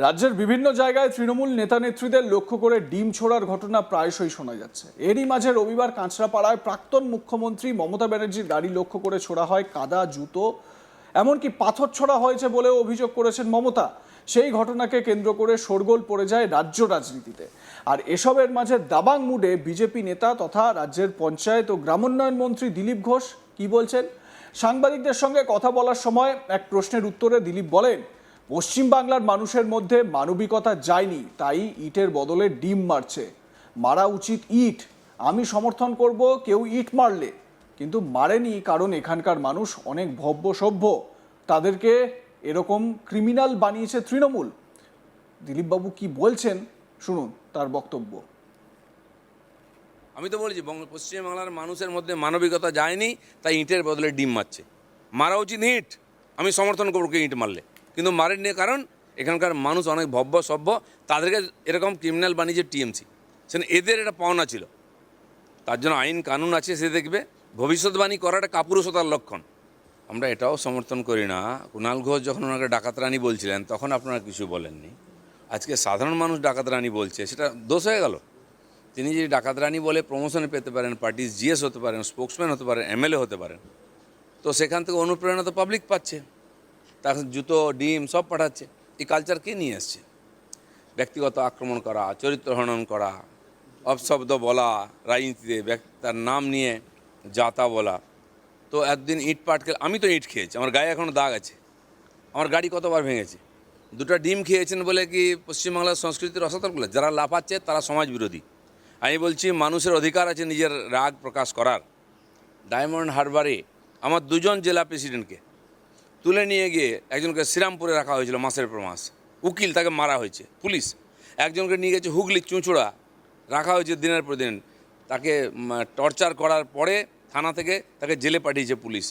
রাজ্যের বিভিন্ন জায়গায় তৃণমূল নেতা নেত্রীদের লক্ষ্য করে ডিম ছোড়ার ঘটনা প্রায়শই শোনা যাচ্ছে। এরই মাঝে রবিবার কাঁচরাপাড়ায় প্রাক্তন মুখ্যমন্ত্রী মমতা ব্যানার্জির গাড়ি লক্ষ্য করে ছোড়া হয় কাদা, জুতো, এমনকি পাথর ছোড়া হয়েছে বলেও অভিযোগ করেছেন মমতা। সেই ঘটনাকে কেন্দ্র করে শোরগোল পড়ে যায় রাজ্য রাজনীতিতে। আর এসবের মাঝে দাবাং মুডে বিজেপি নেতা তথা রাজ্যের পঞ্চায়েত ও গ্রামোন্নয়ন মন্ত্রী দিলীপ ঘোষ কি বলছেন? সাংবাদিকদের সঙ্গে কথা বলার সময় এক প্রশ্নের উত্তরে দিলীপ বলেন, পশ্চিমবাংলার মানুষের মধ্যে মানবিকতা যায়নি, তাই ইটের বদলে ডিম মারছে। মারা উচিত ইট, আমি সমর্থন করব কেউ ইট মারলে, কিন্তু মারেনি কারণ এখানকার মানুষ অনেক ভব্য সভ্য, তাদেরকে এরকম ক্রিমিনাল বানিয়েছে তৃণমূল। দিলীপবাবু কি বলছেন শুনুন তার বক্তব্য। আমি তো বলছি পশ্চিমবাংলার মানুষের মধ্যে মানবিকতা যায়নি, তাই ইটের বদলে ডিম মারছে। মারা উচিত ইট, আমি সমর্থন করবো কেউ ইট মারলে, কিন্তু মারেননি কারণ এখানকার মানুষ অনেক ভব্য সভ্য, তাদেরকে এরকম ক্রিমিনাল বানিয়েছে টিএমসি। সেখানে এদের এটা পাওনা ছিল, তার জন্য আইন কানুন আছে, সে দেখবে। ভবিষ্যৎবাণী করাটা কাপুরুষতার লক্ষণ। আমরা এটাও সমর্থন করি না। কুণাল ঘোষ যখন ওনাকে ডাকাত রানী বলছিলেন তখন আপনারা কিছু বলেননি। আজকে সাধারণ মানুষ ডাকাত রানী বলছে, সেটা দোষ হয়ে গেল। তিনি যদি ডাকাত রানী বলে প্রমোশনে পেতে পারেন, পার্টির জিএস হতে পারেন, স্পোক্সম্যান হতে পারেন, এমএলএ হতে পারেন, তো সেখান থেকে অনুপ্রেরণা তো পাবলিক পাচ্ছে, তার জুতো ডিম সব পাঠাচ্ছে। এই কালচার কে নিয়ে এসছে? ব্যক্তিগত আক্রমণ করা, চরিত্র হনন করা, অপশব্দ বলা, রাজনীতিতে তার নাম নিয়ে যাতা বলা। তো একদিন ইট পাটকে, আমি তো ইট খেয়েছি, আমার গায়ে এখনও দাগ আছে, আমার গাড়ি কতবার ভেঙেছে। দুটো ডিম খেয়েছেন বলে কি পশ্চিমবাংলার সংস্কৃতির অসতর্ক? যারা লাফাচ্ছে তারা সমাজ বিরোধী। আমি বলছি মানুষের অধিকার আছে নিজের রাগ প্রকাশ করার। ডায়মন্ড হারবারে আমার দুজন জেলা প্রেসিডেন্টকে তুলে নিয়ে গিয়ে একজনকে শ্রীরামপুরে রাখা হয়েছিল মাসের পর মাস, উকিল, তাকে মারা হয়েছে পুলিশ। একজনকে নিয়ে গেছে হুগলি চুঁচুড়া, রাখা হয়েছে দিনের পর দিন, তাকে টর্চার করার পরে থানা থেকে তাকে জেলে পাঠিয়েছে পুলিশ।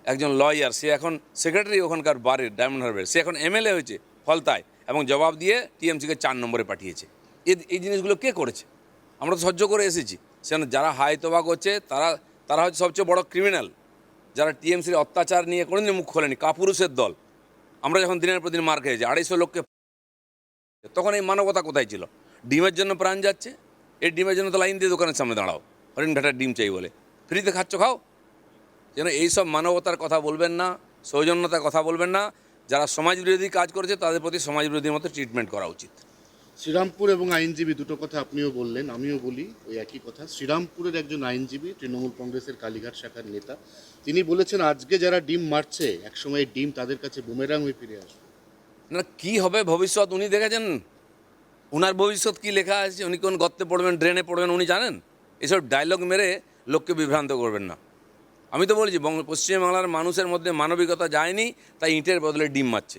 একজন লয়ার, সে এখন সেক্রেটারি ওখানকার বারের ডায়মন্ড হারবারের, সে এখন এমএলএ হয়েছে ফলতায়, এবং জবাব দিয়ে টিএমসিকে 4 নম্বরে পাঠিয়েছে। এই জিনিসগুলো কে করেছে? আমরা তো সহ্য করে এসেছি। সেখানে যারা হায়তোবা করছে তারা হচ্ছে সবচেয়ে বড় ক্রিমিনাল, যারা টিএমসির অত্যাচার নিয়ে কোনোদিন মুখ খোলেনি, কাপুরুষের দল। আমরা যখন দিনের পর দিন মার খেয়েছি, 250 লোককে, তখন এই মানবতা কোথায় ছিল? ডিমের জন্য প্রাণ যাচ্ছে, এই ডিমের জন্য তো লাইন দিয়ে দোকানের সামনে দাঁড়াও, হরিণঘাটার ডিম চাই বলে, ফ্রিতে খাচ্ছ খাও। যেন এইসব মানবতার কথা বলবেন না, সৌজন্যতার কথা বলবেন না। যারা সমাজ বিরোধী কাজ করেছে তাদের প্রতি সমাজ বিরোধীর মতো ট্রিটমেন্ট করা উচিত। শ্রীরামপুর এবং আইনজীবী, দুটো কথা আপনিও বললেন, আমিও বলি ওই একই কথা। শ্রীরামপুরের একজন আইনজীবী, তৃণমূল কংগ্রেসের কালীঘাট শাখার নেতা, তিনি বলেছেন আজকে যারা ডিম মারছে একসময় ডিম তাদের কাছে বুমেরাং হয়ে ফিরে আসবে। না, কী হবে ভবিষ্যৎ উনি দেখেছেন? ওনার ভবিষ্যৎ কি লেখা আছে? উনি কোন গর্তে পড়বেন, ড্রেনে পড়বেন উনি জানেন? এসব ডায়লগ মেরে লোককে বিভ্রান্ত করবেন না। আমি তো বলছি পশ্চিমবাংলার মানুষের মধ্যে মানবিকতা যায়নি, তাই ইটের বদলে ডিম মারছে।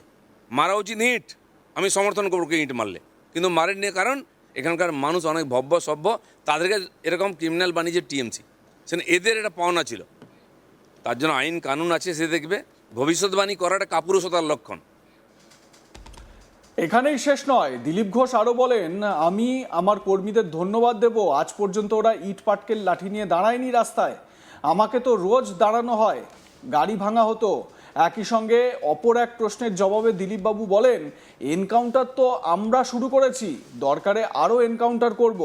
মারা উচিত ইট, আমি সমর্থন করবো কেউ ইট মারলে, কিন্তু মারেননি কারণ এখানকার মানুষ অনেক ভব্য সভ্য, তাদেরকে এরকম ক্রিমিনাল বানিয়েছে টিএমসি। সেখানে এদের এটা পাওনা ছিল, তার জন্য আইন কানুন আছে, সে দেখবে। ভবিষ্যৎবাণী করাটা কাপুরুষতার লক্ষণ। এখানেই শেষ নয়, দিলীপ ঘোষ আরো বলেন, আমি আমার কর্মীদের ধন্যবাদ দেব, আজ পর্যন্ত ওরা ইট পাটকেল লাঠি নিয়ে দাঁড়ায়নি রাস্তায়, আমাকে তো রোজ দাঁড়ানো হয়, গাড়ি ভাঙা হতো। একই সঙ্গে অপর এক প্রশ্নের জবাবে দিলীপবাবু বলেন, এনকাউন্টার তো আমরা শুরু করেছি, দরকারে আরও এনকাউন্টার করব।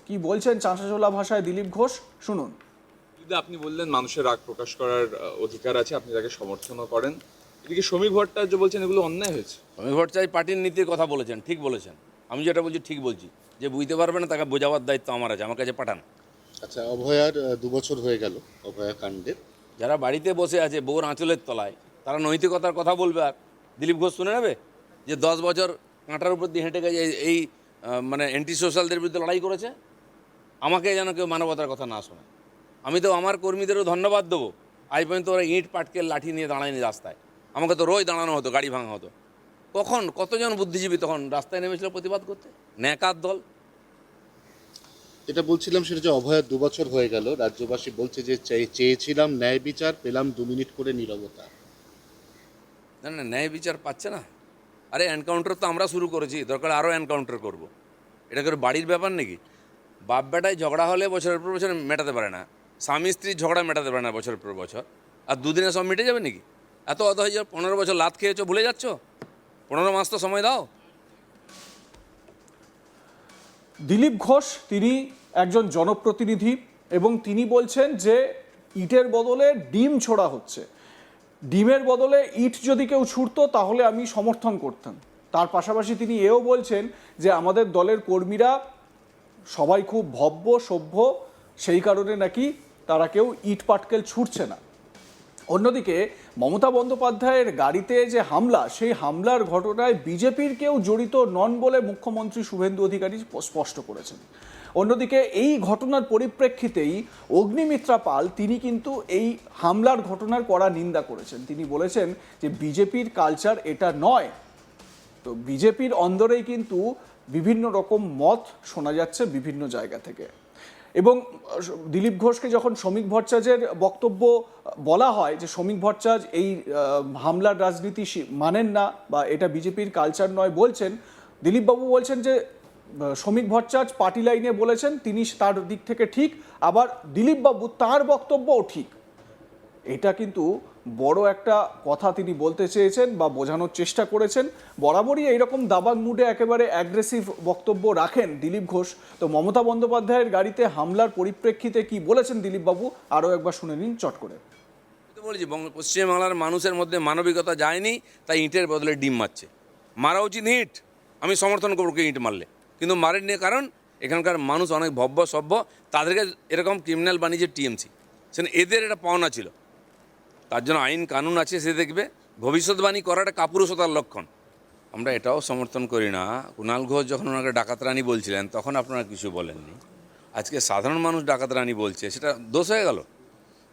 কি বলছেন চাঁচাছোলা ভাষায় দিলীপ ঘোষ, শুনুন। আপনি বললেন মানুষের রাগ প্রকাশ করার অধিকার আছে, আপনি তাকে সমর্থনও করেন। এদিকে শ্রমিক ভট্টাচার্য বলছেন এগুলো অন্যায় হয়েছে। শ্রমিক ভট্টাচার্য পার্টির নীতির কথা বলেছেন, ঠিক বলেছেন। আমি যেটা বলছি ঠিক বলছি, যে বুঝতে পারবে না তাকে বোঝাবার দায়িত্ব আমার আছে, আমার কাছে পাঠান। আচ্ছা, অভয়ার 2 বছর হয়ে গেল অভয়া কাণ্ডের। যারা বাড়িতে বসে আছে বউর আঁচলের তলায়, তারা নৈতিকতার কথা বলবে, আর দিলীপ ঘোষ শুনে নেবে যে 10 বছর কাঁটার উপর দিয়ে হেঁটে গেছে, এই মানে অ্যান্টি সোশ্যালদের বিরুদ্ধে লড়াই করেছে। আমাকে যেন কেউ মানবতার কথা না শোনে। আমি তো আমার কর্মীদেরও ধন্যবাদ দেবো, আজ পর্যন্ত ওরা ইট পাটকেল লাঠি নিয়ে দাঁড়ায়নি রাস্তায়। আমাকে তো রোজ দাঁড়ানো হতো, গাড়ি ভাঙা হতো। কতজন বুদ্ধিজীবী তখন রাস্তায় নেমেছিল প্রতিবাদ করতে? ন্যাকার দল। এটা বলছিলাম সেটা যে অভয়ার 2 বছর হয়ে গেল, রাজ্যবাসী বলছে যে চেয়েছিলাম ন্যায় বিচার, পেলাম 2 মিনিট করে নীরবতা। না না, ন্যায় বিচার পাচ্ছে না। আরে এনকাউন্টার তো আমরা শুরু করেছি, দরকার আরও এনকাউন্টার করব। এটা করে বাড়ির ব্যাপার নাকি? বাপ বেটায় ঝগড়া হলে বছরের পর বছর মেটাতে পারে না, স্বামী স্ত্রীর ঝগড়া মেটাতে পারে না বছরের পর বছর, আর দুদিনে সব মিটে যাবে নাকি? এত হয়ে যাবে। 15 বছর লাত খেয়েছো, ভুলে যাচ্ছ? 15 মাস তো সময় দাও। দিলীপ ঘোষ তিনি একজন জনপ্রতিনিধি এবং তিনি বলছেন যে ইটের বদলে ডিম ছোড়া হচ্ছে। ডিমের বদলে ইট যদি কেউ ছুড়তো তাহলে আমি সমর্থন করতাম। তার পাশাপাশি তিনি এও বলছেন যে আমাদের দলের কর্মীরা সবাই খুব ভব্য সভ্য, সেই কারণে নাকি তারা কেউ ইট পাটকেল ছুটছে না। অন্যদিকে মমতা বন্দ্যোপাধ্যায়ের গাড়িতে যে হামলা, সেই হামলার ঘটনায় বিজেপির কেউ জড়িত নন বলে মুখ্যমন্ত্রী শুভেন্দু অধিকারী স্পষ্ট করেছেন। অন্যদিকে এই ঘটনার পরিপ্রেক্ষিতেই অগ্নিমিত্রা পাল তিনি কিন্তু এই হামলার ঘটনার কড়া নিন্দা করেছেন। তিনি বলেছেন যে বিজেপির কালচার এটা নয়। তো বিজেপির অন্দরেই কিন্তু বিভিন্ন রকম মত শোনা যাচ্ছে বিভিন্ন জায়গা থেকে। এবং দিলীপ ঘোষকে যখন শ্রমিক ভট্টাচার্যের বক্তব্য বলা হয় যে শ্রমিক ভট্টাচার্য এই হামলার রাজনীতি মানেন না বা এটা বিজেপির কালচার নয় বলছেন, দিলীপবাবু বলছেন যে শ্রমিক ভট্টাচার্য পার্টি লাইনে বলেছেন, তিনি তার দিক থেকে ঠিক, আবার দিলীপবাবু তার বক্তব্যও ঠিক। এটা কিন্তু বড় একটা কথা তিনি বলতে চেয়েছেন বা বোঝানোর চেষ্টা করেছেন। বরাবরই এইরকম দাবাং মুডে একেবারে অ্যাগ্রেসিভ বক্তব্য রাখেন দিলীপ ঘোষ। তো মমতা বন্দ্যোপাধ্যায়ের গাড়িতে হামলার পরিপ্রেক্ষিতে কি বলেছেন দিলীপবাবু, আরও একবার শুনে নিন চট করে। তো বলেছি পশ্চিমবাংলার মানুষের মধ্যে মানবিকতা যায়নি, তাই ইটের বদলে ডিম মারছে। মারা উচিত ইট, আমি সমর্থন করবো কে ইট মারলে, কিন্তু মারেননি কারণ এখানকার মানুষ অনেক ভব্য সভ্য, তাদেরকে এরকম ক্রিমিনাল বানিয়েছে টিএমসি। সেখানে এদের এটা পাওনা ছিল, তার জন্য আইন কানুন আছে, সে দেখবে। ভবিষ্যৎবাণী করাটা কাপুরুষতার লক্ষণ, আমরা এটাও সমর্থন করি না। কুণাল ঘোষ যখন ওনাকে ডাকাত রানী বলছিলেন তখন আপনারা কিছু বলেননি। আজকে সাধারণ মানুষ ডাকাত রানী বলছে, সেটা দোষ হয়ে গেল।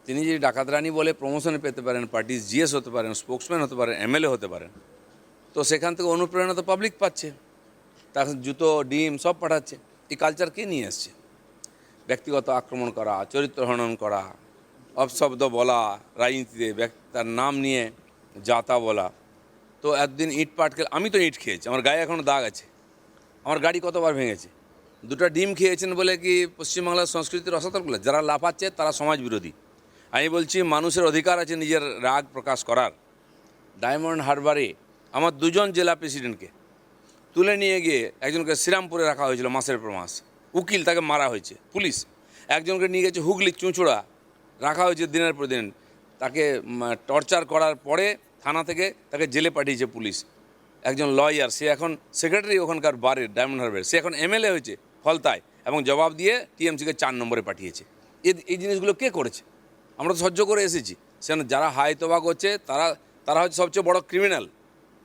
তিনি যদি ডাকাত রানী বলে প্রমোশনে পেতে পারেন, পার্টির জিএস হতে পারেন, স্পোক্সম্যান হতে পারেন, এমএলএ হতে পারেন, তো সেখান থেকে অনুপ্রেরণা তো পাবলিক পাচ্ছে, তার জুতো ডিম সব পাঠাচ্ছে। এই কালচার কে নিয়ে এসছে? ব্যক্তিগত আক্রমণ করা, চরিত্র হনন করা, অপশব্দ বলা, রাজনীতিতে তার নাম নিয়ে যাতা বলা। তো একদিন ইট পাটকেল, আমি তো ইট খেয়েছি, আমার গায়ে এখনও দাগ আছে, আমার গাড়ি কতবার ভেঙেছে। দুটো ডিম খেয়েছেন বলে কি পশ্চিমবাংলার সংস্কৃতির রসাতল করলে? যারা লাফাচ্ছে তারা সমাজ বিরোধী। আমি বলছি মানুষের অধিকার আছে নিজের রাগ প্রকাশ করার। ডায়মন্ড হারবারে আমার দুজন জেলা প্রেসিডেন্টকে তুলে নিয়ে গিয়ে একজনকে শ্রীরামপুরে রাখা হয়েছিল মাসের পর মাস, উকিল, তাকে মারা হয়েছে পুলিশ। একজনকে নিয়ে গেছে হুগলি চুঁচুড়া, রাখা হয়েছে দিনের পর দিন, তাকে টর্চার করার পরে থানা থেকে তাকে জেলে পাঠিয়েছে পুলিশ। একজন লয়ার, সে এখন সেক্রেটারি ওখানকার বারের ডায়মন্ড হারবারের, সে এখন এমএলএ হয়েছে ফলতায়, এবং জবাব দিয়ে টিএমসিকে 4 নম্বরে পাঠিয়েছে। এই জিনিসগুলো কে করেছে? আমরা তো সহ্য করে এসেছি। সেখানে যারা হাই তোবা করছে তারা হচ্ছে সবচেয়ে বড় ক্রিমিনাল,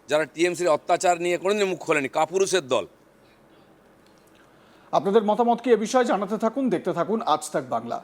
যারা টিএমসির অত্যাচার নিয়ে কোনোদিন মুখ খোলেনি, কাপুরুষের দল। আপনাদের মতামত কি এ বিষয়ে জানাতে থাকুন, দেখতে থাকুন আজ তাক বাংলা।